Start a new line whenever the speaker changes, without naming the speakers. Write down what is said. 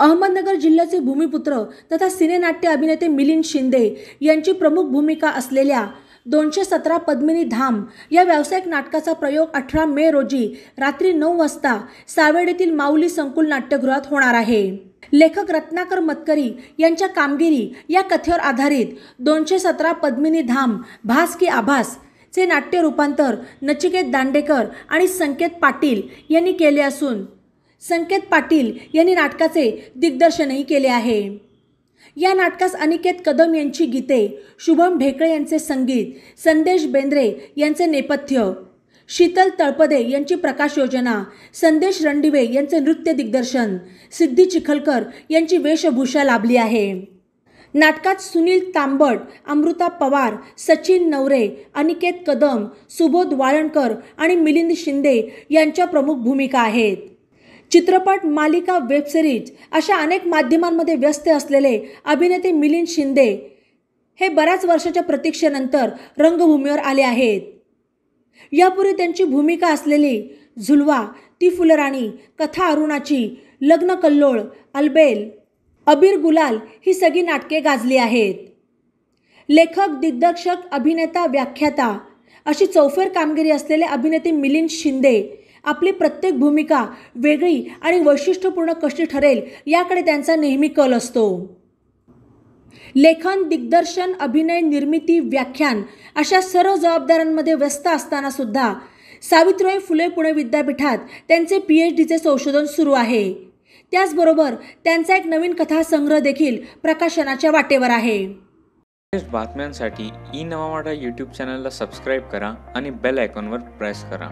अहमदनगर जिल्ह्याचे भूमिपुत्र तथा सिनेनाट्य अभिनेते मिलिंद शिंदे यांची प्रमुख भूमिका असलेल्या 217 पद्मिनी धाम या व्यावसायिक नाटकाचा प्रयोग 18 मे रोजी रात्री 9 वाजता सावेड येथील माऊली संकुल नाट्यगृहात होणार आहे। लेखक रत्नाकर मतकरी यांच्या कामगिरी या कथेवर आधारित 217 पद्मिनी धाम भास की आभास चे नाट्य रूपांतर नचिकेत दांडेकर आणि संकेत पाटील यांनी केले असून संकेत पाटील यांनी नाटकाचे दिग्दर्शनही केले आहे। या नाटकास अनिकेत कदम यांची गीते, शुभम ढेकळे यांचे संगीत, संदेश बेंद्रे यांचे नेपथ्य, शीतल तळपदे यांची प्रकाश योजना, संदेश रणदिवे यांचे नृत्य दिग्दर्शन, सिद्धी चिखलकर यांची वेशभूषा लाभली आहे। नाटकात सुनील तांबट, अमृता पवार, सचिन नवरे, अनिकेत कदम, सुबोध वाळणकर आणि मिलिंद शिंदे यांच्या प्रमुख भूमिका आहेत। चित्रपट, मालिका, वेब सिरीज अशा अनेक माध्यमांमध्ये व्यस्त असलेले अभिनेते मिलिंद शिंदे हे बऱ्याच वर्षाच्या प्रतीक्षेनंतर रंगभूमीवर आले आहेत। यापूर्वी त्यांची भूमिका असलेली झुलवा, ती फुलराणी, कथा अरुणाची, लग्न कल्लोळ, अलबेल, अबीर गुलाल ही सगळी नाटके गाजली आहेत। लेखक, दिग्दर्शक, अभिनेता, व्याख्याता अशी चौफेर कामगिरी असलेले अभिनेते मिलिंद शिंदे आपली प्रत्येक भूमिका वेगळी आणि वैशिष्ट्यपूर्ण कशी ठरेल याकडे त्यांचा नेहमी कल असतो। लेखन, दिग्दर्शन, अभिनय, निर्मिती, व्याख्यान अशा सर्व जबाबदाऱ्यांमध्ये व्यस्त असताना सुद्धा सावित्रीबाई फुले पुणे विद्यापीठात त्यांचे PhDचे संशोधन सुरू आहे। त्याचबरोबर त्यांचा एक नवीन कथासंग्रह देखील प्रकाशनाच्या वाटेवर आहे।
बातम्यांसाठी ई नवा मराठा YouTube चॅनलला सबस्क्राईब करा आणि बेल आयकॉनवर प्रेस करा।